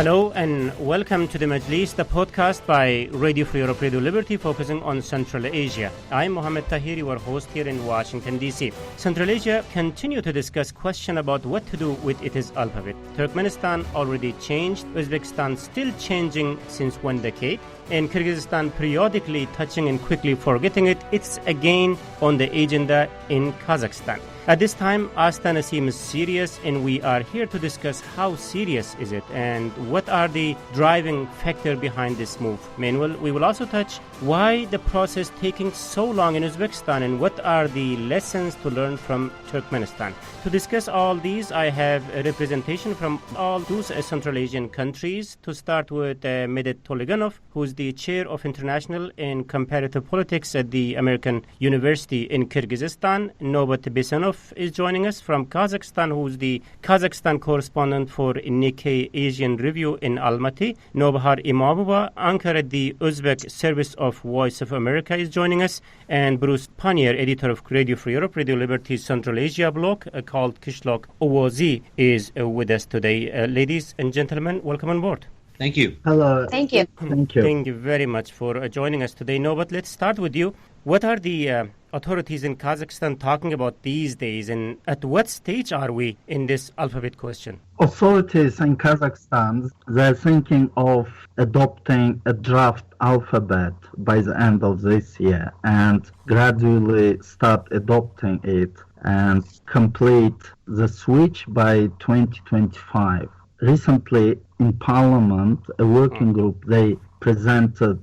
Hello and welcome to the Majlis, the podcast by Radio Free Europe, Radio Liberty, focusing on Central Asia. I'm Mohammed Tahiri, your host here in Washington, D.C. Central Asia continue to discuss questions about what to do with its alphabet. Turkmenistan already changed, Uzbekistan still changing since 1 decade, and Kyrgyzstan periodically touching and quickly forgetting it. It's again on the agenda in Kazakhstan. At this time, Astana seems serious, and we are here to discuss how serious is it and what are the driving factors behind this move. Meanwhile, we will also touch why the process taking so long in Uzbekistan and what are the lessons to learn from Turkmenistan. To discuss all these, I have a representation from all those Central Asian countries. To start with Medet Toliganov, who is the chair of International and Comparative Politics at the American University in Kyrgyzstan. Nobat Bisanov is joining us from Kazakhstan, who is the Kazakhstan correspondent for Nikkei Asian Review in Almaty. Nobahar Imamova, anchor at the Uzbek service of Voice of America, is joining us. And Bruce Pannier, editor of Radio Free Europe, Radio Liberty Central Asia blog called Kishlok Ovozi, is with us today. Ladies and gentlemen, welcome on board. Thank you. Hello. Thank you. Thank you. Thank you very much for joining us today. No, but let's start with you. What are the authorities in Kazakhstan talking about these days, and at what stage are we in this alphabet question? Authorities in Kazakhstan, they're thinking of adopting a draft alphabet by the end of this year and gradually start adopting it and complete the switch by 2025. Recently in Parliament, a working group, they presented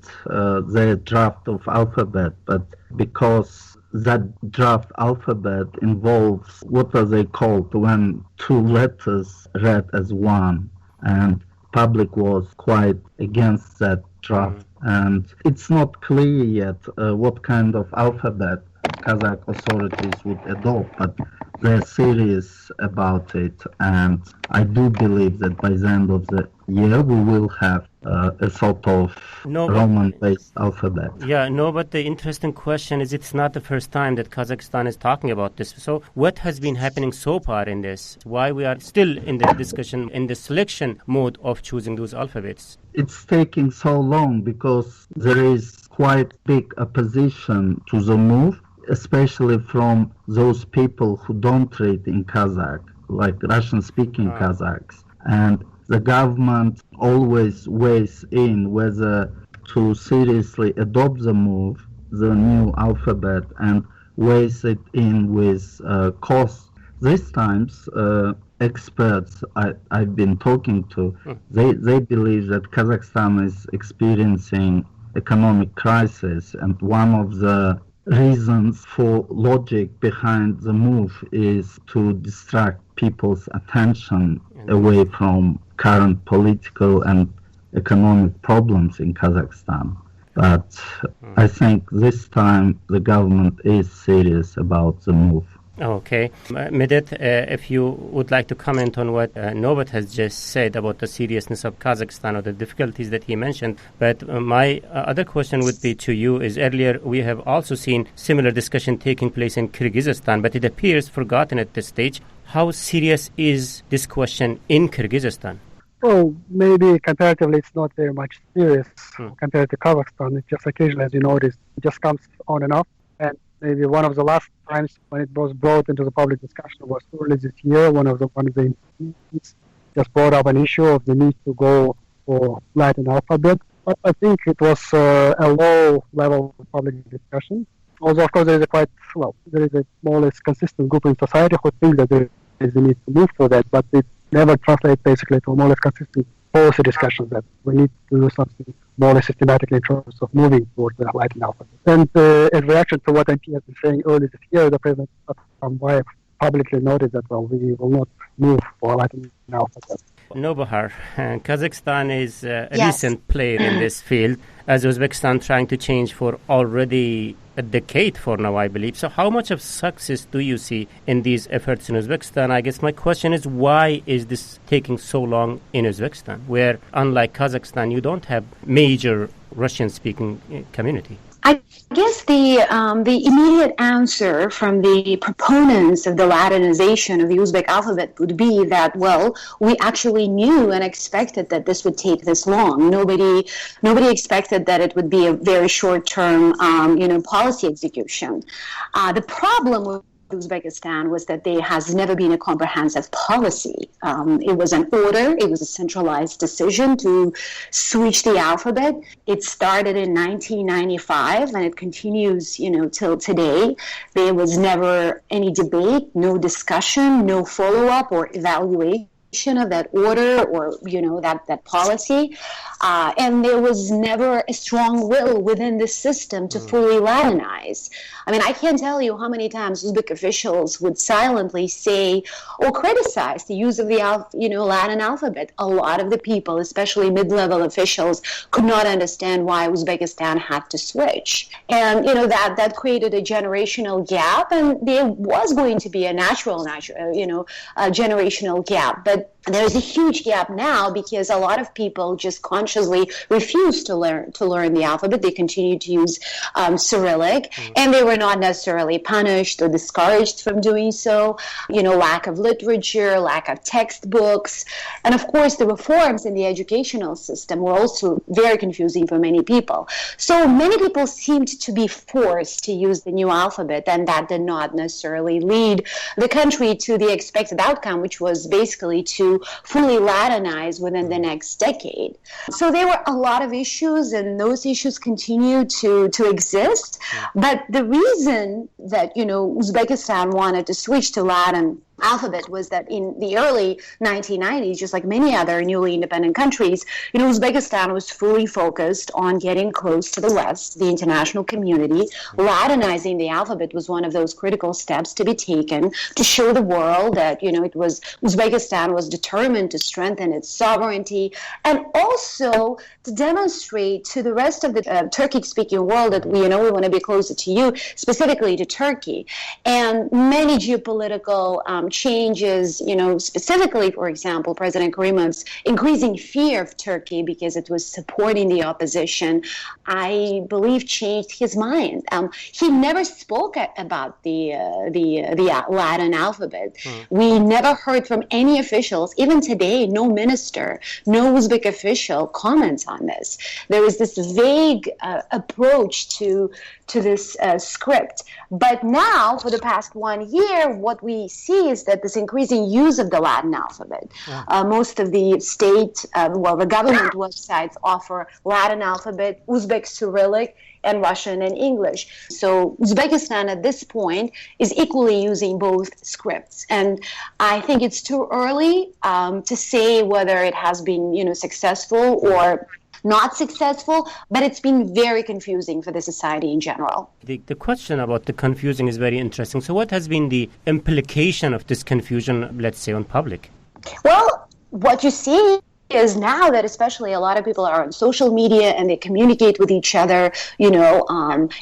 their draft of alphabet, but because that draft alphabet involves what are they called when two letters read as one, and public was quite against that draft. And it's not clear yet what kind of alphabet Kazakh authorities would adopt, but they're serious about it, and I do believe that by the end of the year we will have a sort of Roman-based alphabet. But the interesting question is it's not the first time that Kazakhstan is talking about this. So what has been happening so far in this? Why we are still in the discussion, in the selection mode of choosing those alphabets? It's taking so long because there is quite big opposition to the move, especially from those people who don't read in Kazakh, like Russian-speaking Kazakhs. And the government always weighs in whether to seriously adopt the move, the new alphabet, and weighs it in with costs. These times, experts I've been talking to, they believe that Kazakhstan is experiencing economic crisis, and one of the reasons for logic behind the move is to distract people's attention away from current political and economic problems in Kazakhstan. But I think this time the government is serious about the move. Okay. Medet, if you would like to comment on what Nobat has just said about the seriousness of Kazakhstan or the difficulties that he mentioned. But my other question would be to you is earlier we have also seen similar discussion taking place in Kyrgyzstan, but it appears forgotten at this stage. How serious is this question in Kyrgyzstan? Well, maybe comparatively it's not very much serious compared to Kazakhstan. It just occasionally, as you noticed, it just comes on and off. And maybe one of the last times when it was brought into the public discussion was early this year. One of the institutions just brought up an issue of the need to go for Latin alphabet. But I think it was a low level of public discussion. Although, of course, there is a more or less consistent group in society who think that there is a need to move for that, but it never translates basically to a more or less consistent policy discussions that we need to do something more or less systematically in terms of moving towards the Latin alphabet. And in reaction to what MP has been saying earlier this year, the President of Zimbabwe publicly noted that, we will not move for Latin alphabet. Nobahar, Kazakhstan is a recent player in this field, as Uzbekistan trying to change for already a decade for now, I believe. So how much of success do you see in these efforts in Uzbekistan? I guess my question is, why is this taking so long in Uzbekistan, where, unlike Kazakhstan, you don't have major Russian-speaking community? I guess the immediate answer from the proponents of the Latinization of the Uzbek alphabet would be that, well, we actually knew and expected that this would take this long. Nobody expected that it would be a very short-term, policy execution. The problem with Uzbekistan was that there has never been a comprehensive policy. It was an order, it was a centralized decision to switch the alphabet. It started in 1995 and it continues, till today. There was never any debate, no discussion, no follow-up or evaluation of that order or that policy, and there was never a strong will within the system to fully Latinize. I mean, I can't tell you how many times Uzbek officials would silently say or criticize the use of the Latin alphabet. A lot of the people, especially mid-level officials, could not understand why Uzbekistan had to switch, and that created a generational gap, and there was going to be a natural generational gap, but there's a huge gap now because a lot of people just consciously refuse to learn the alphabet. They continue to use Cyrillic, and they were not necessarily punished or discouraged from doing so. Lack of literature, lack of textbooks, and of course the reforms in the educational system were also very confusing for many people. So many people seemed to be forced to use the new alphabet, and that did not necessarily lead the country to the expected outcome, which was basically to fully Latinize within the next decade. So there were a lot of issues, and those issues continue to exist. But the reason that, Uzbekistan wanted to switch to Latin alphabet was that in the early 1990s, just like many other newly independent countries, Uzbekistan was fully focused on getting close to the West, the international community. Latinizing the alphabet was one of those critical steps to be taken to show the world that, Uzbekistan was determined to strengthen its sovereignty, and also to demonstrate to the rest of the Turkic-speaking world that we want to be closer to you, specifically to Turkey. And many geopolitical changes, specifically, for example, President Karimov's increasing fear of Turkey because it was supporting the opposition, I believe changed his mind. He never spoke about the Latin alphabet. We never heard from any officials, even today, no minister, no Uzbek official comments on this. There was this vague approach to this script. But now, for the past 1 year, what we see is that this increasing use of the Latin alphabet. Most of the the government websites offer Latin alphabet, Uzbek Cyrillic, and Russian and English. So Uzbekistan at this point is equally using both scripts. And I think it's too early to say whether it has been, successful or not successful, but it's been very confusing for the society in general. The question about the confusing is very interesting. So what has been the implication of this confusion, let's say, on public? Well, what you see is now that especially a lot of people are on social media and they communicate with each other, in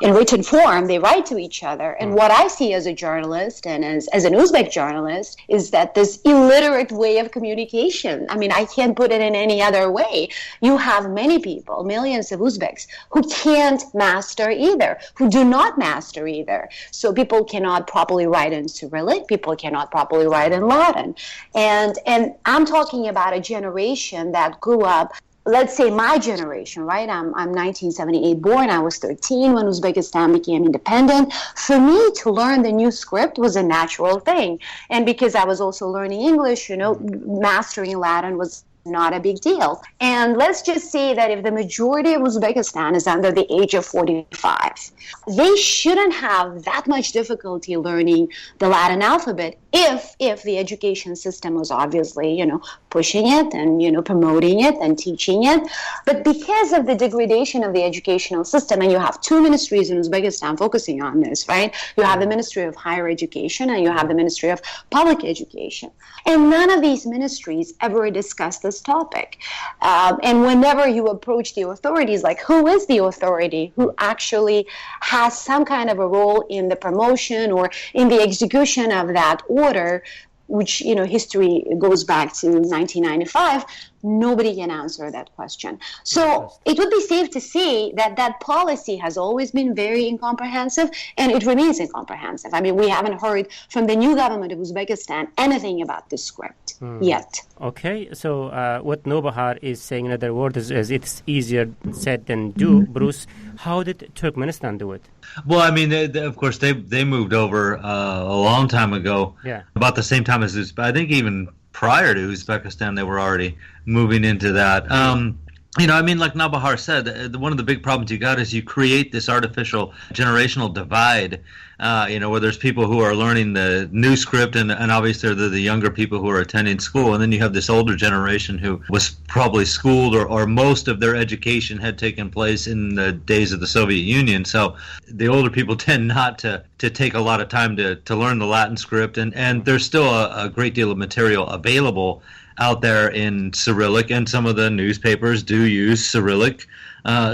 written form, they write to each other. And what I see as a journalist and as an Uzbek journalist is that this illiterate way of communication, I mean, I can't put it in any other way. You have many people, millions of Uzbeks, who can't master either, who do not master either. So people cannot properly write in Cyrillic, people cannot properly write in Latin. And I'm talking about a generation that grew up, let's say my generation, right? I'm 1978 born. I was 13 when Uzbekistan became independent. For me to learn the new script was a natural thing. And because I was also learning English, mastering Latin was not a big deal. And let's just say that if the majority of Uzbekistan is under the age of 45, they shouldn't have that much difficulty learning the Latin alphabet if the education system was obviously, pushing it and, promoting it and teaching it. But because of the degradation of the educational system, and you have two ministries in Uzbekistan focusing on this, right? You have the Ministry of Higher Education and you have the Ministry of Public Education. And none of these ministries ever discuss this topic. And whenever you approach the authorities, like who is the authority who actually has some kind of a role in the promotion or in the execution of that order, which, history goes back to 1995, Nobody can answer that question. So it would be safe to say that that policy has always been very incomprehensive, and it remains incomprehensive. I mean, we haven't heard from the new government of Uzbekistan anything about this script yet. Okay, so what Nobahar is saying, in other words, is it's easier said than do. Bruce, how did Turkmenistan do it? Well, I mean, of course, they moved over a long time ago, about the same time as Uzbekistan. I think even prior to Uzbekistan, they were already moving into that. I mean, like Nabahar said, one of the big problems you got is you create this artificial generational divide, where there's people who are learning the new script and obviously they're the younger people who are attending school. And then you have this older generation who was probably schooled or most of their education had taken place in the days of the Soviet Union. So the older people tend not to take a lot of time to learn the Latin script. And there's still a great deal of material available out there in Cyrillic, and some of the newspapers do use Cyrillic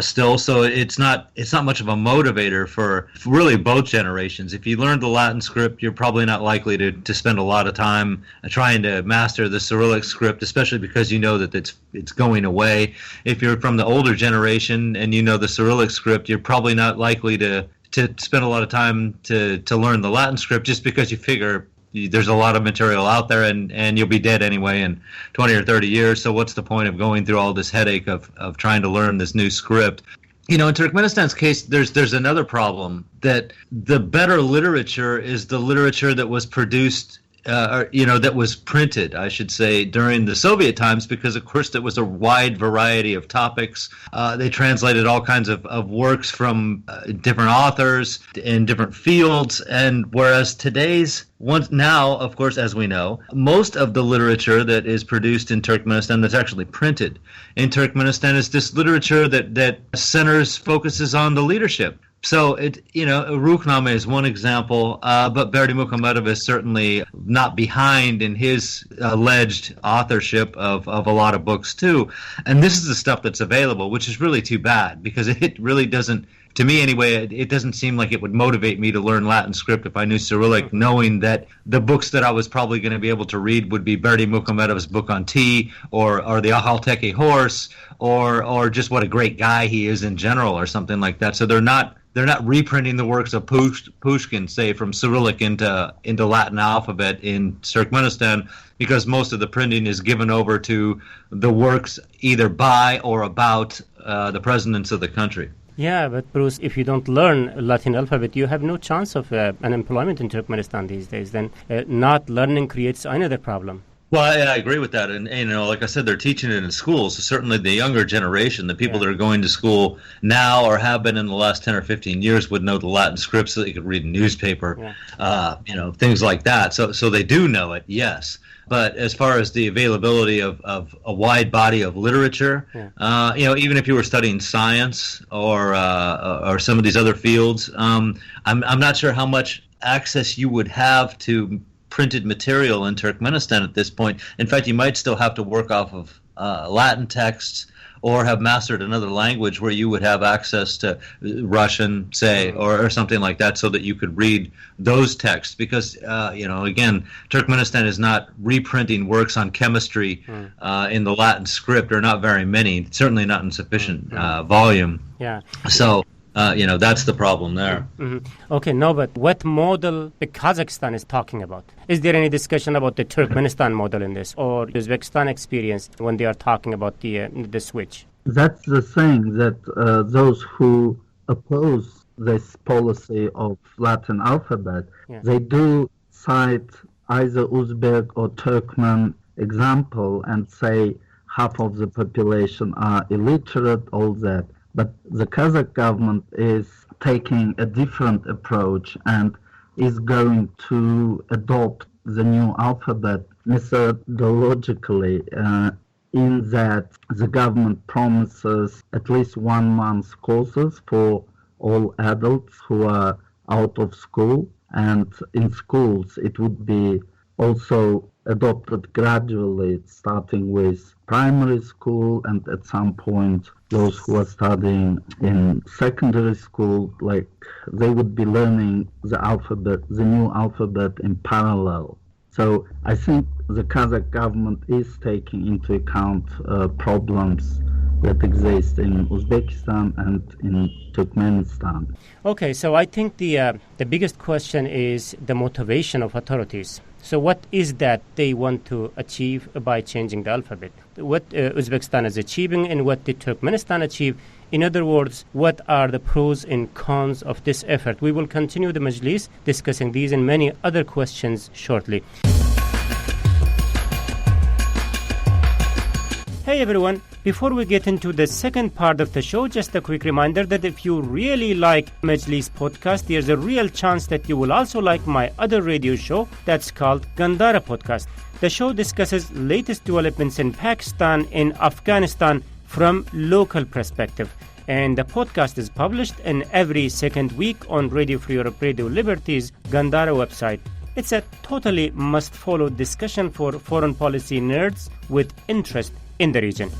still. So it's not much of a motivator for really both generations. If you learned the Latin script, you're probably not likely to spend a lot of time trying to master the Cyrillic script, especially because you know that it's going away. If you're from the older generation and you know the Cyrillic script, you're probably not likely to spend a lot of time to learn the Latin script, just because you figure there's a lot of material out there and you'll be dead anyway in 20 or 30 years. So what's the point of going through all this headache of trying to learn this new script? In Turkmenistan's case, there's another problem, that the better literature is the literature that was produced that was printed, I should say, during the Soviet times, because, of course, there was a wide variety of topics. They translated all kinds of works from different authors in different fields, and whereas now, of course, as we know, most of the literature that is produced in Turkmenistan that's actually printed in Turkmenistan is this literature that focuses on the leadership. So, Ruhnameh is one example, but Berdi Muhamedov is certainly not behind in his alleged authorship of a lot of books, too. And this is the stuff that's available, which is really too bad, because it really doesn't, to me anyway, it doesn't seem like it would motivate me to learn Latin script if I knew Cyrillic, knowing that the books that I was probably going to be able to read would be Berdi Muhamedov's book on tea, or the Ahalteki horse, or just what a great guy he is in general, or something like that. So they're not reprinting the works of Pushkin, say, from Cyrillic into Latin alphabet in Turkmenistan, because most of the printing is given over to the works either by or about the presidents of the country. Yeah, but Bruce, if you don't learn Latin alphabet, you have no chance of unemployment in Turkmenistan these days. Then not learning creates another problem. Well, I agree with that. And like I said, they're teaching it in schools. So certainly the younger generation, the people that are going to school now or have been in the last 10 or 15 years, would know the Latin script so they could read a newspaper, things like that. So they do know it, yes. But as far as the availability of a wide body of literature, even if you were studying science or some of these other fields, I'm not sure how much access you would have to printed material in Turkmenistan at this point. In fact, you might still have to work off of Latin texts or have mastered another language where you would have access to Russian, say, or something like that, so that you could read those texts. Because, again, Turkmenistan is not reprinting works on chemistry in the Latin script, or not very many, certainly not in sufficient volume. Yeah. So that's the problem there. Okay, no, but what model Kazakhstan is talking about? Is there any discussion about the Turkmenistan model in this, or Uzbekistan experience when they are talking about the switch? That's the thing, that those who oppose this policy of Latin alphabet, they do cite either Uzbek or Turkmen example and say half of the population are illiterate, all that. But the Kazakh government is taking a different approach and is going to adopt the new alphabet methodologically, in that the government promises at least 1 month courses for all adults who are out of school, and in schools it would be also adopted gradually, starting with primary school, and at some point those who are studying in secondary school, like, they would be learning the alphabet, the new alphabet, in parallel. So I think the Kazakh government is taking into account problems that exist in Uzbekistan and in Turkmenistan. Okay, so I think the biggest question is the motivation of authorities. So what is that they want to achieve by changing the alphabet? What Uzbekistan is achieving and what did Turkmenistan achieve? In other words, what are the pros and cons of this effort? We will continue the Majlis discussing these and many other questions shortly. Hey everyone, before we get into the second part of the show, just a quick reminder that if you really like Majlis podcast, there's a real chance that you will also like my other radio show that's called Gandhara Podcast. The show discusses latest developments in Pakistan and Afghanistan from local perspective. And the podcast is published in every second week on Radio Free Europe, Radio Liberty's Gandhara website. It's a totally must-follow discussion for foreign policy nerds with interest in the region.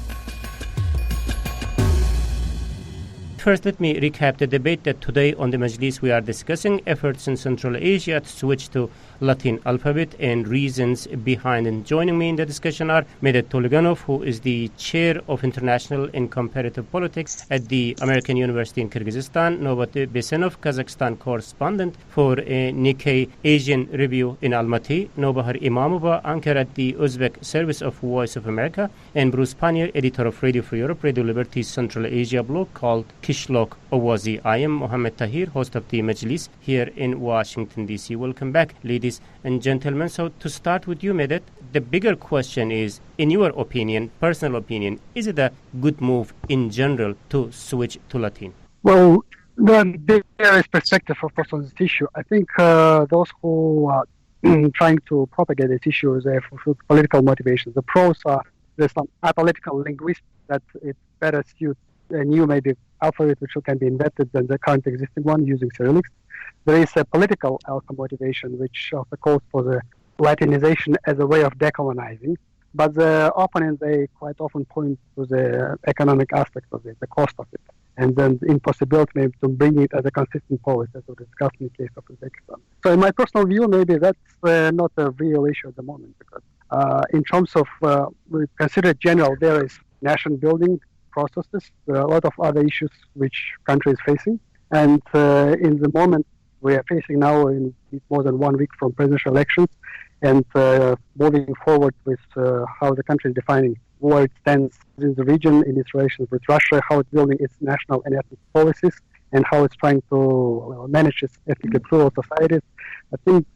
First, let me recap the debate that today on the Majlis we are discussing efforts in Central Asia to switch to Latin alphabet and reasons behind. And joining me in the discussion are Medet Toliganov, who is the chair of International and Comparative Politics at the American University in Kyrgyzstan, Novat Besenov, Kazakhstan correspondent for Nikkei Asian Review in Almaty, Nobahar Imamova, anchor at the Uzbek service of Voice of America, and Bruce Pannier, editor of Radio Free Europe, Radio Liberty's Central Asia blog called Kishlok Owazi. I am Mohammed Tahir, host of the Majlis here in Washington, D.C. Welcome back, ladies and gentlemen. So to start with you, Medet, the bigger question is, in your opinion, personal opinion, is it a good move in general to switch to Latin? Well, there is perspective, of course, on this issue. I think those who are trying to propagate this issue is for political motivations. The pros are there's some apolitical linguistics that it better suits a new maybe alphabet which can be invented than the current existing one using Cyrillics. There is a political motivation which also calls for the Latinization as a way of decolonizing. But the opponents, they quite often point to the economic aspect of it, the cost of it, and then the impossibility maybe to bring it as a consistent policy, as we discussed in the case of Uzbekistan. So in my personal view, maybe that's not a real issue at the moment, because in terms of, we consider general, there is nation building processes. There are a lot of other issues which country is facing. And in the moment we are facing now in more than 1 week from presidential elections, and moving forward with how the country is defining where it stands in the region in its relations with Russia, how it's building its national and ethnic policies, and how it's trying to manage its ethnically plural societies. I think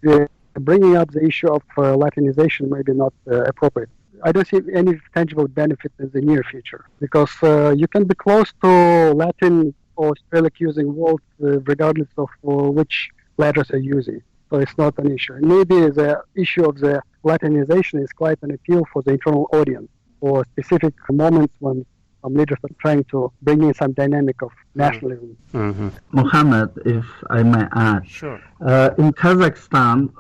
bringing up the issue of Latinization may be not appropriate. I don't see any tangible benefit in the near future, because you can be close to Latin or Cyrillic using words regardless of which letters you're using. So it's not an issue. And maybe the issue of the Latinization is quite an appeal for the internal audience, for specific moments when some leaders are trying to bring in some dynamic of nationalism. Mm-hmm. Mohammed, if I may add, sure. In Kazakhstan,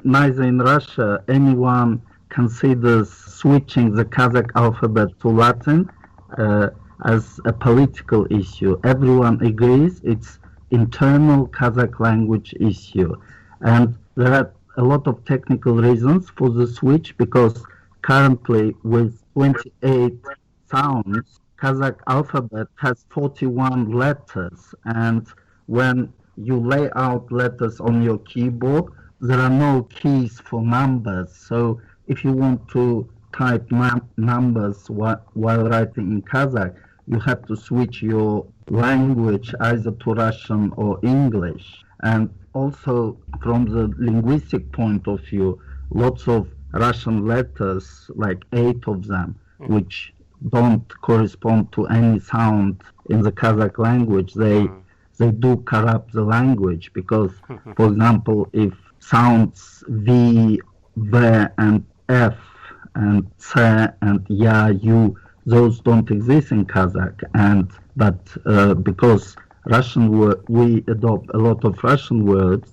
neither in Russia, anyone considers switching the Kazakh alphabet to Latin as a political issue. Everyone agrees it's internal Kazakh language issue. And there are a lot of technical reasons for the switch, because currently with 28 sounds, Kazakh alphabet has 41 letters. And when you lay out letters on your keyboard, there are no keys for numbers. So if you want to type numbers while writing in Kazakh, you have to switch your language either to Russian or English. And also from the linguistic point of view, lots of Russian letters, like 8 of them, which don't correspond to any sound in the Kazakh language, they do corrupt the language, because, for example, if sounds V, V, and F, and C, and Ya, U, those don't exist in Kazakh, but because we adopt a lot of Russian words,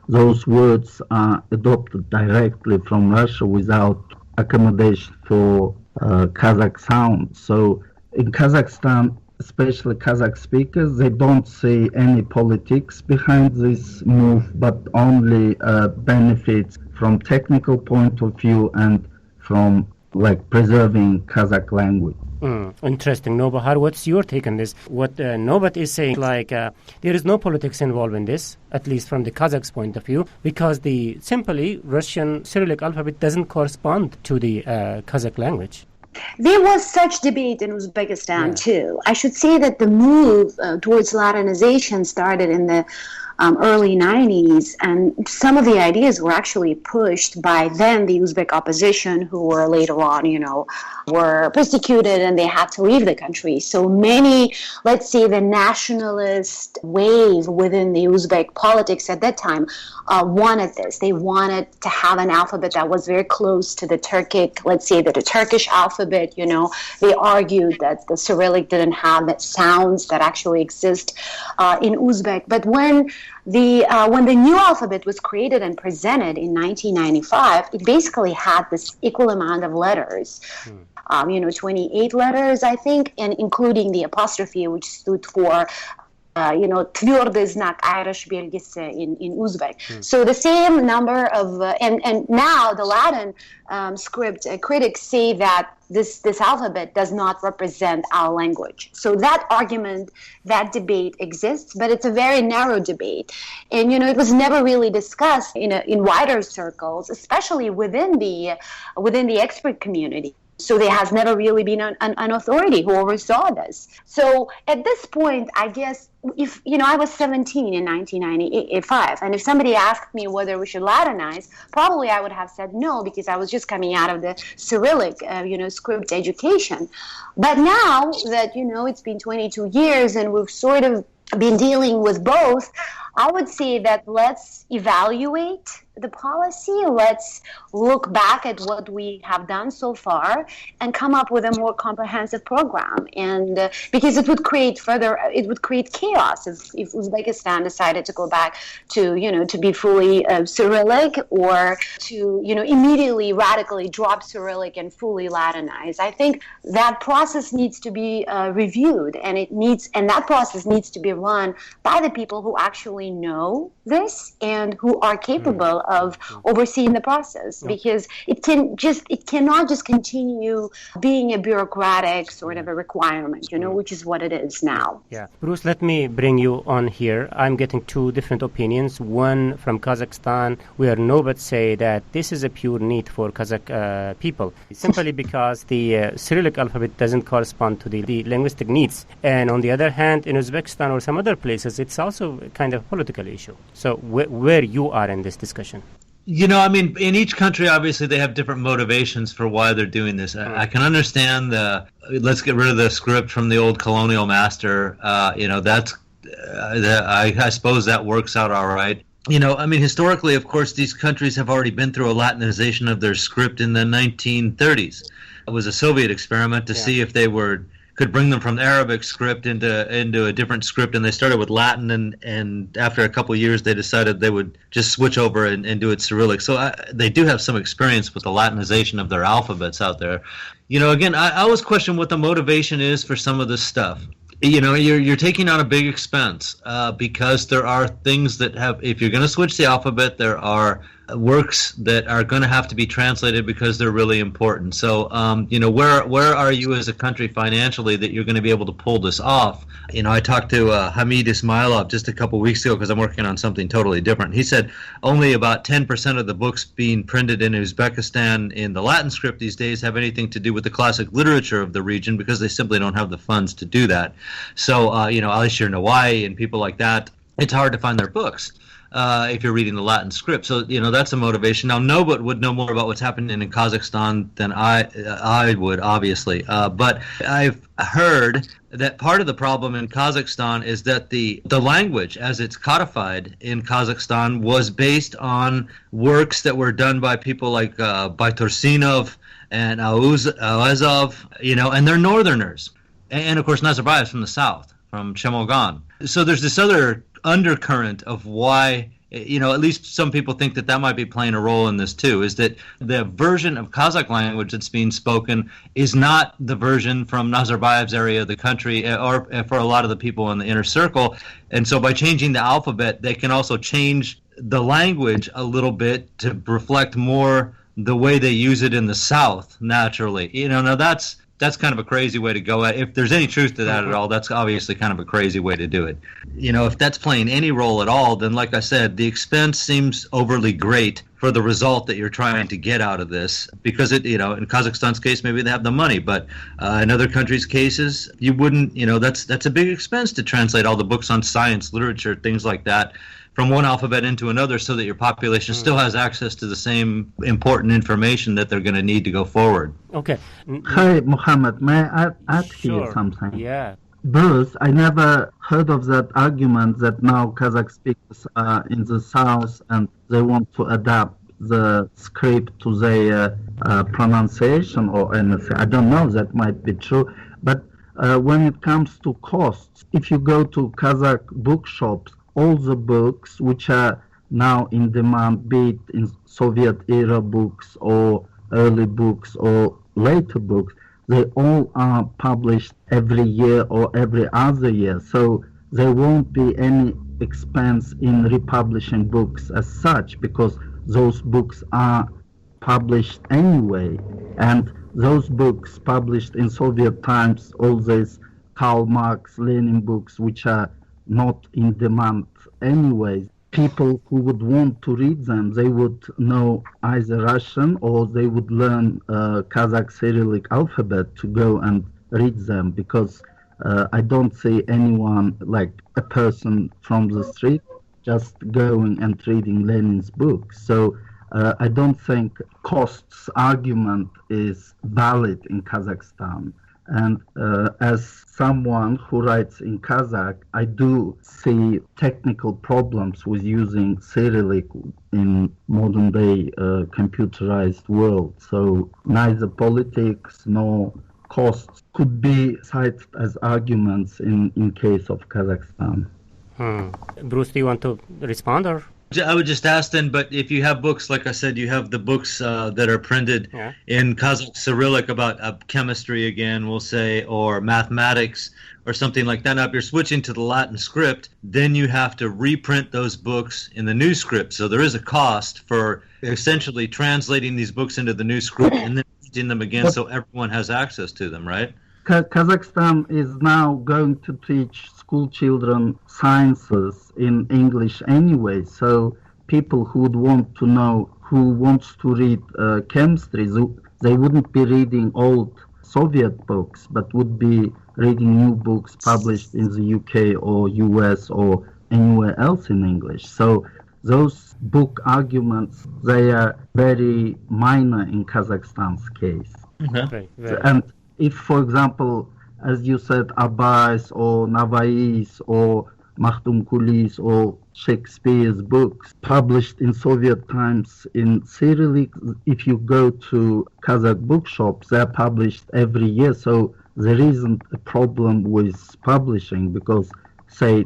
those words are adopted directly from Russia without accommodation for Kazakh sounds. So in Kazakhstan, especially Kazakh speakers, they don't see any politics behind this move, but only benefits from technical point of view and from preserving Kazakh language. Interesting. Nobahar, what's your take on this? What Nobat is saying, there is no politics involved in this, at least from the Kazakhs' point of view, because the simply Russian Cyrillic alphabet doesn't correspond to the Kazakh language. There was such debate in Uzbekistan too. I should say that the move towards Latinization started in the early 90s, and some of the ideas were actually pushed by then the Uzbek opposition, who were later on, were persecuted and they had to leave the country. So many, let's say, the nationalist wave within the Uzbek politics at that time wanted this. They wanted to have an alphabet that was very close to the Turkic, let's say, the Turkish alphabet. They argued that the Cyrillic didn't have that sounds that actually exist in Uzbek. But when the new alphabet was created and presented in 1995, it basically had this equal amount of letters, 28 letters, I think, and including the apostrophe, which stood for твердый знак Irish belgisi in Uzbek. So the same number of, and now the Latin script critics say that this alphabet does not represent our language. So that argument, that debate exists, but it's a very narrow debate. And, it was never really discussed in wider circles, especially within the expert community. So there has never really been an authority who oversaw this. So at this point, I guess, if, I was 17 in 1995, and if somebody asked me whether we should Latinize, probably I would have said no, because I was just coming out of the Cyrillic, script education. But now that, it's been 22 years and we've sort of been dealing with both, I would say that let's evaluate the policy, let's look back at what we have done so far and come up with a more comprehensive program. And because it would create chaos if Uzbekistan decided to go back to be fully Cyrillic, or to immediately radically drop Cyrillic and fully Latinize. I think that process needs to be reviewed, and that process needs to be run by the people who actually know this and who are capable of overseeing the process, because it cannot just continue being a bureaucratic sort of a requirement, which is what it is now. Yeah. Bruce, let me bring you on here. I'm getting two different opinions. One from Kazakhstan, where Nobat say that this is a pure need for Kazakh people, simply because the Cyrillic alphabet doesn't correspond to the linguistic needs. And on the other hand, in Uzbekistan or some other places, it's also kind of a political issue. So where you are in this discussion? In each country, obviously, they have different motivations for why they're doing this. I can understand let's get rid of the script from the old colonial master. I suppose that works out all right. Historically, of course, these countries have already been through a Latinization of their script in the 1930s. It was a Soviet experiment to see if they could bring them from the Arabic script into a different script, and they started with Latin, and after a couple of years they decided they would just switch over and do it Cyrillic. So they do have some experience with the Latinization of their alphabets out there. Again, I always question what the motivation is for some of this stuff. You're taking on a big expense because there are things that if you're going to switch the alphabet, there are works that are going to have to be translated because they're really important. So, where are you as a country financially that you're going to be able to pull this off? I talked to Hamid Ismailov just a couple weeks ago because I'm working on something totally different. He said only about 10% of the books being printed in Uzbekistan in the Latin script these days have anything to do with the classic literature of the region, because they simply don't have the funds to do that. So, Alishir Nawai and people like that, it's hard to find their books if you're reading the Latin script. So, that's a motivation. Now, Nobat would know more about what's happening in Kazakhstan than I would, obviously. But I've heard that part of the problem in Kazakhstan is that the language, as it's codified in Kazakhstan, was based on works that were done by people like Baitursinov and Awezov, and they're northerners. And, of course, Nazarbayev from the south, from Chemogan. So there's this other undercurrent of why at least some people think that might be playing a role in this too, is that the version of Kazakh language that's being spoken is not the version from Nazarbayev's area of the country, or for a lot of the people in the inner circle. And so by changing the alphabet, they can also change the language a little bit to reflect more the way they use it in the South naturally. Now that's kind of a crazy way to go. If there's any truth to that at all, that's obviously kind of a crazy way to do it. If that's playing any role at all, then like I said, the expense seems overly great for the result that you're trying to get out of this, because in Kazakhstan's case, maybe they have the money, but in other countries' cases, you wouldn't, that's a big expense to translate all the books on science, literature, things like that, from one alphabet into another, so that your population still has access to the same important information that they're going to need to go forward. Okay. Hi, Mohammed. May I add here something? Yeah. Bruce, I never heard of that argument that now Kazakh speakers are in the south and they want to adapt the script to their pronunciation or anything. I don't know, that might be true. But when it comes to costs, if you go to Kazakh bookshops, all the books which are now in demand, be it in Soviet-era books or early books or later books, they all are published every year or every other year. So there won't be any expense in republishing books as such, because those books are published anyway. And those books published in Soviet times, all these Karl Marx, Lenin books, which are not in demand anyway, people who would want to read them, they would know either Russian or they would learn Kazakh Cyrillic alphabet to go and read them, because I don't see anyone, like a person from the street, just going and reading Lenin's books. So I don't think costs argument is valid in Kazakhstan. And as someone who writes in Kazakh, I do see technical problems with using Cyrillic in modern day computerized world. So neither politics nor costs could be cited as arguments in case of Kazakhstan. Bruce, do you want to respond or? I would just ask then, but if you have books, like I said, you have the books that are printed in Kazakh Cyrillic about chemistry again, we'll say, or mathematics or something like that. Now, if you're switching to the Latin script, then you have to reprint those books in the new script. So there is a cost for essentially translating these books into the new script and then printing them again so everyone has access to them, right? Kazakhstan is now going to teach school children sciences in English anyway, so people who would want to know, who wants to read chemistry, they wouldn't be reading old Soviet books, but would be reading new books published in the UK or US or anywhere else in English. So those book arguments, they are very minor in Kazakhstan's case. And if, for example, as you said, Abbas or Navai's or Makhdum Kuli's or Shakespeare's books published in Soviet times in Cyrillic, if you go to Kazakh bookshops, they're published every year. So there isn't a problem with publishing, because, say,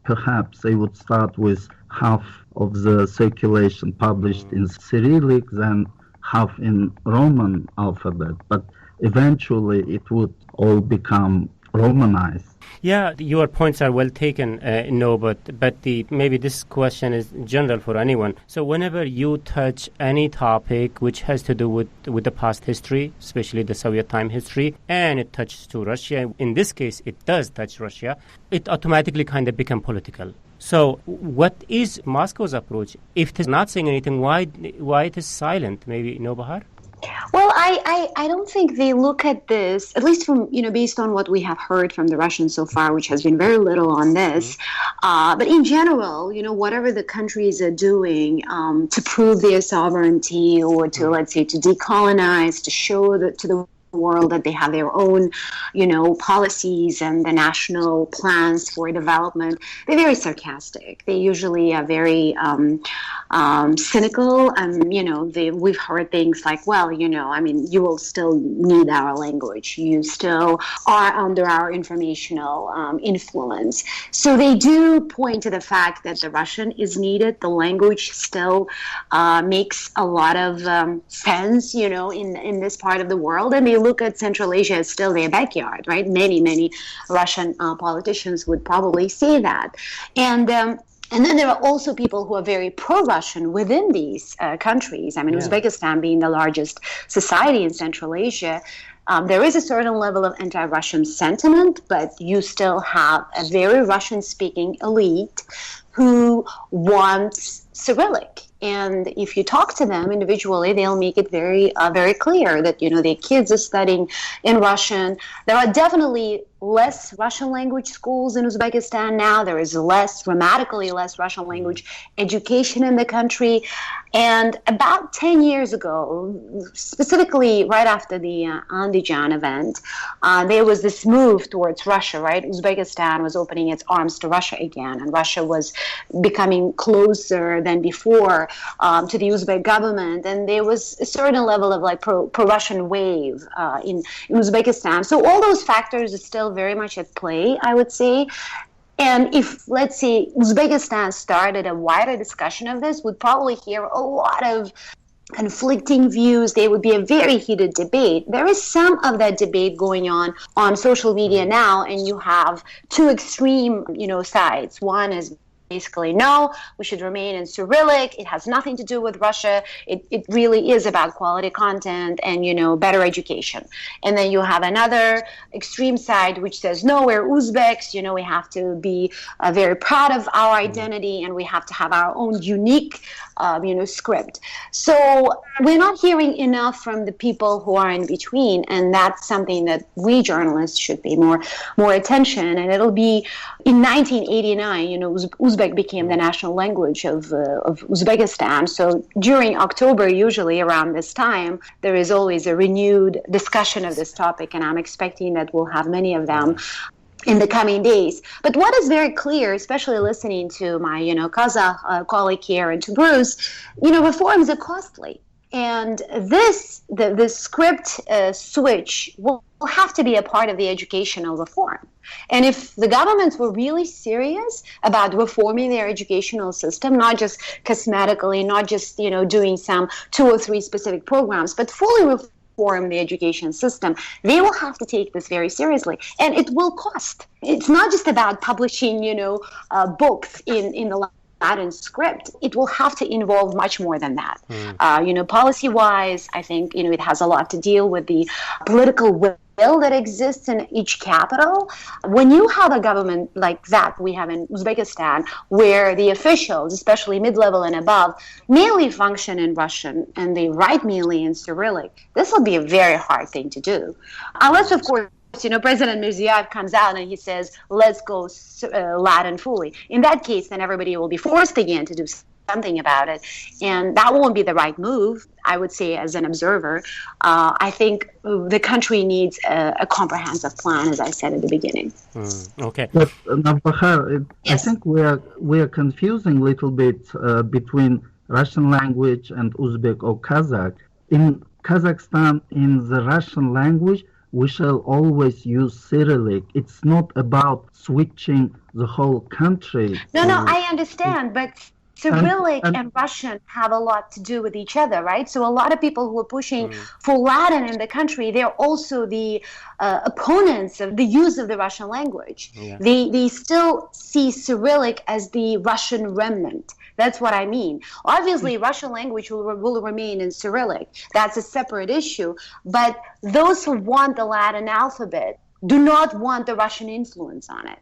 perhaps they would start with half of the circulation published in Cyrillic, then half in Roman alphabet. But eventually it would all become Romanized. Yeah, your points are well taken, but maybe this question is general for anyone. So whenever you touch any topic which has to do with the past history, especially the Soviet time history, and it touches to Russia, in this case it does touch Russia, it automatically kind of become political. So what is Moscow's approach? If it is not saying anything, why it is silent? Maybe Bahar? Well, I don't think they look at this, at least from, based on what we have heard from the Russians so far, which has been very little on this. But in general, whatever the countries are doing to prove their sovereignty or to, let's say, to decolonize, to show to the world that they have their own, policies and the national plans for development, they're very sarcastic. They usually are very cynical. We've heard things like, well, you will still need our language. You still are under our informational influence. So they do point to the fact that the Russian is needed. The language still makes a lot of sense, in this part of the world. And they look at Central Asia as still their backyard, right? Many Russian politicians would probably say that. And then there are also people who are very pro-Russian within these countries. Uzbekistan being the largest society in Central Asia, there is a certain level of anti-Russian sentiment, but you still have a very Russian-speaking elite who wants Cyrillic. And if you talk to them individually, they'll make it very clear that, their kids are studying in Russian. There are definitely less Russian language schools in Uzbekistan now. There is dramatically less Russian language education in the country. And about 10 years ago, specifically right after the Andijan event, there was this move towards Russia, right? Uzbekistan was opening its arms to Russia again, and Russia was becoming closer than before to the Uzbek government. And there was a certain level of pro-Russian wave in Uzbekistan. So all those factors are still very much at play, I would say. And if, let's say, Uzbekistan started a wider discussion of this, we'd probably hear a lot of conflicting views. There would be a very heated debate. There is some of that debate going on social media now, and you have two extreme, sides. One is basically, no, we should remain in Cyrillic. It has nothing to do with Russia. It really is about quality content and, better education. And then you have another extreme side which says, no, we're Uzbeks. We have to be very proud of our identity, and we have to have our own unique, script. So we're not hearing enough from the people who are in between, and that's something that we journalists should pay more attention. And it'll be in 1989, Uzbek became the national language of Uzbekistan. So during October, usually around this time, there is always a renewed discussion of this topic, and I'm expecting that we'll have many of them in the coming days. But what is very clear, especially listening to my, Kazakh colleague here and to Bruce, reforms are costly. And the script switch will have to be a part of the educational reform. And if the governments were really serious about reforming their educational system, not just cosmetically, not just, doing some 2 or 3 specific programs, but fully reform the education system, they will have to take this very seriously. And it will cost. It's not just about publishing, books in the Latin script. It will have to involve much more than that. Policy-wise, I think, it has a lot to deal with the political will that exists in each capital. When you have a government like that we have in Uzbekistan, where the officials, especially mid-level and above, mainly function in Russian and they write mainly in Cyrillic, this will be a very hard thing to do. Unless, of course, President Mirziyoyev comes out and he says, let's go Latin fully. In that case, then everybody will be forced again to do something about it. And that won't be the right move, I would say, as an observer. I think the country needs a comprehensive plan, as I said at the beginning. Okay. But, Navbahar, yes. I think we are confusing a little bit between Russian language and Uzbek or Kazakh. In Kazakhstan, in the Russian language, we shall always use Cyrillic. It's not about switching the whole country. No, I understand, but Cyrillic and Russian have a lot to do with each other, right? So a lot of people who are pushing for Latin in the country, they're also the opponents of the use of the Russian language. Yeah. They still see Cyrillic as the Russian remnant. That's what I mean. Obviously, Russian language will remain in Cyrillic. That's a separate issue. But those who want the Latin alphabet do not want the Russian influence on it.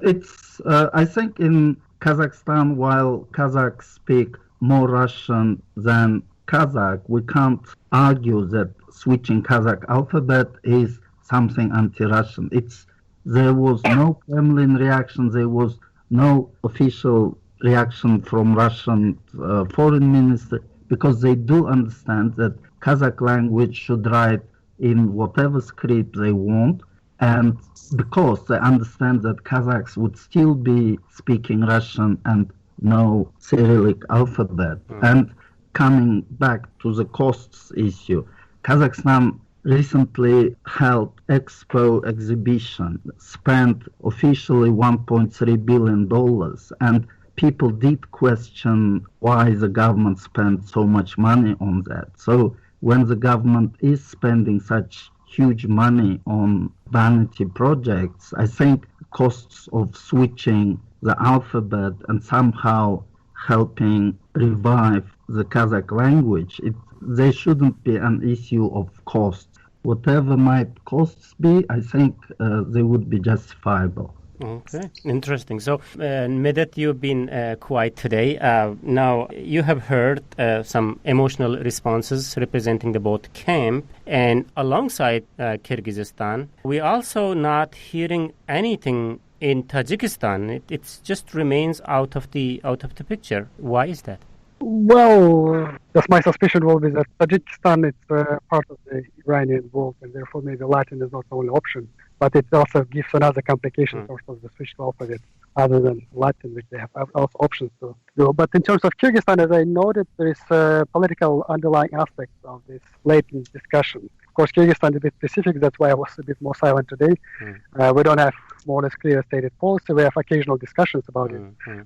It's, I think in Kazakhstan, while Kazakhs speak more Russian than Kazakh, we can't argue that switching Kazakh alphabet is something anti-Russian. There was no Kremlin reaction, there was no official reaction from Russian foreign minister, because they do understand that Kazakh language should write in whatever script they want, and because they understand that Kazakhs would still be speaking Russian and no Cyrillic alphabet. And coming back to the costs issue, Kazakhstan recently held Expo exhibition, spent officially $1.3 billion, and people did question why the government spent so much money on that. So when the government is spending such huge money on vanity projects, I think costs of switching the alphabet and somehow helping revive the Kazakh language, there shouldn't be an issue of costs. Whatever might costs be, I think they would be justifiable. Okay, interesting. So, Medet, you've been quiet today. Now, you have heard some emotional responses representing the both camp, and alongside Kyrgyzstan, we also not hearing anything in Tajikistan. It just remains out of the picture. Why is that? Well, just my suspicion will be that Tajikistan is part of the Iranian world, and therefore maybe Latin is not the only option. But it also gives another complication source of the switch to alphabet other than Latin, which they have also options to do. But in terms of Kyrgyzstan, as I noted, there is a political underlying aspect of this latent discussion. Of course, Kyrgyzstan is a bit specific. That's why I was a bit more silent today. We don't have more or less clear stated policy. We have occasional discussions about it,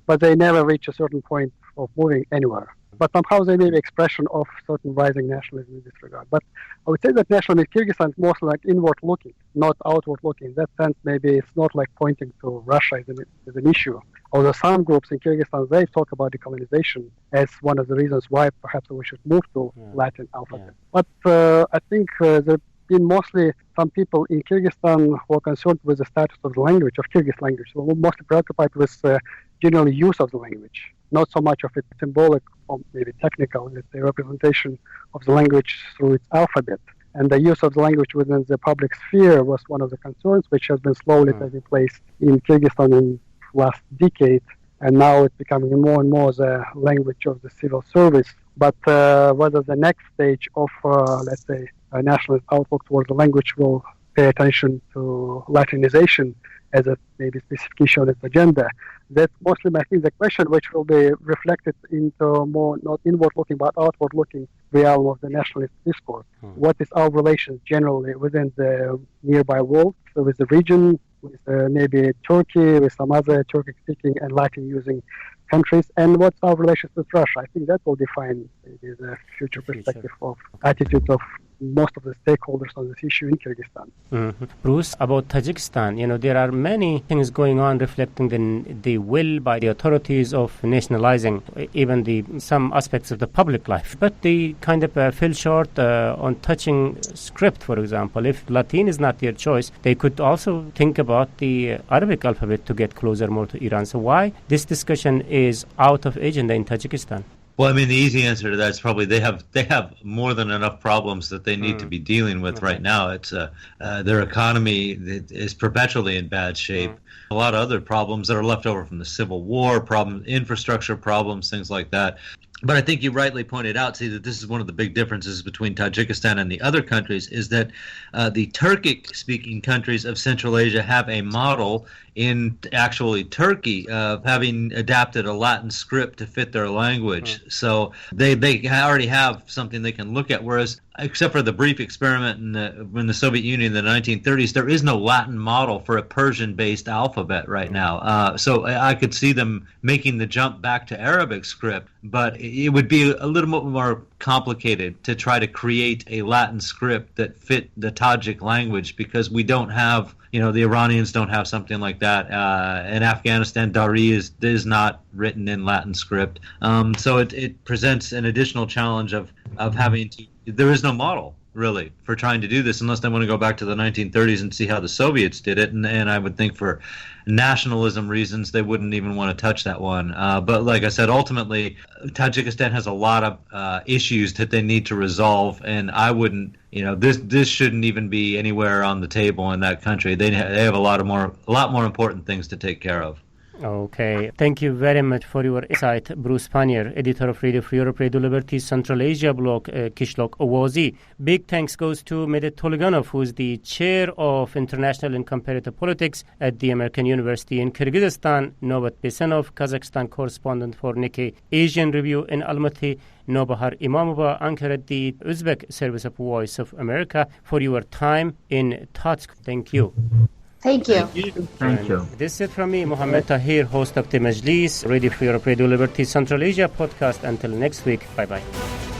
but they never reach a certain point of moving anywhere. But somehow they may be expression of certain rising nationalism in this regard. But I would say that nationalism in Kyrgyzstan is mostly like inward-looking, not outward-looking. In that sense, maybe it's not like pointing to Russia as an issue. Although some groups in Kyrgyzstan, they talk about decolonization as one of the reasons why perhaps we should move to Latin alphabet. But I think there have been mostly some people in Kyrgyzstan who are concerned with the status of the language, of Kyrgyz language. So we're mostly preoccupied with general use of the language, not so much of its symbolic or maybe technical, let's say, representation of the language through its alphabet. And the use of the language within the public sphere was one of the concerns, which has been slowly taking place in Kyrgyzstan in the last decade. And now it's becoming more and more the language of the civil service. But whether the next stage of, let's say, a nationalist outlook towards the language will pay attention to Latinization as a maybe specific issue on its agenda, that's mostly, I think, the question which will be reflected into more not inward-looking but outward-looking realm of the nationalist discourse. What is our relations generally within the nearby world, so with the region, with maybe Turkey, with some other Turkic-speaking and Latin-using countries, and what's our relations with Russia? I think that will define maybe the future perspective of attitudes of most of the stakeholders on this issue in Kyrgyzstan. Bruce, about Tajikistan, there are many things going on reflecting the will by the authorities of nationalizing even some aspects of the public life. But they kind of fell short on touching script, for example. If Latin is not their choice, they could also think about the Arabic alphabet to get closer more to Iran. So why this discussion is out of agenda in Tajikistan? Well, I mean, the easy answer to that is probably they have more than enough problems that they need to be dealing with right now. It's their economy is perpetually in bad shape. A lot of other problems that are left over from the Civil War, infrastructure problems, things like that. But I think you rightly pointed out, see, that this is one of the big differences between Tajikistan and the other countries, is that the Turkic-speaking countries of Central Asia have a model in actually Turkey of having adapted a Latin script to fit their language. So they already have something they can look at, whereas except for the brief experiment in the Soviet Union in the 1930s, there is no Latin model for a Persian-based alphabet right now. So I could see them making the jump back to Arabic script, but it would be a little bit more complicated to try to create a Latin script that fit the Tajik language, because we don't have, the Iranians don't have something like that. In Afghanistan, Dari is not written in Latin script. So it presents an additional challenge of having to. There is no model, really, for trying to do this, unless they want to go back to the 1930s and see how the Soviets did it. And I would think for nationalism reasons, they wouldn't even want to touch that one. But like I said, ultimately, Tajikistan has a lot of issues that they need to resolve, and I wouldn't, this shouldn't even be anywhere on the table in that country. They have a lot more important things to take care of. Okay. Thank you very much for your insight, Bruce Pannier, editor of Radio Free Europe, Radio Liberty Central Asia blog, Kishlok Owazi. Big thanks goes to Medet Toliganov, who is the chair of International and Comparative Politics at the American University in Kyrgyzstan, Novat Besenov, Kazakhstan correspondent for Nikkei Asian Review in Almaty, Nobahar Imamova, anchor at the Uzbek service of Voice of America, for your time in Tatsk. Thank you. Thank you. Thank you. This is it from me, Mohammed Tahir, host of the Majlis, Radio Free Europe, Radio Liberty Central Asia podcast. Until next week, bye-bye.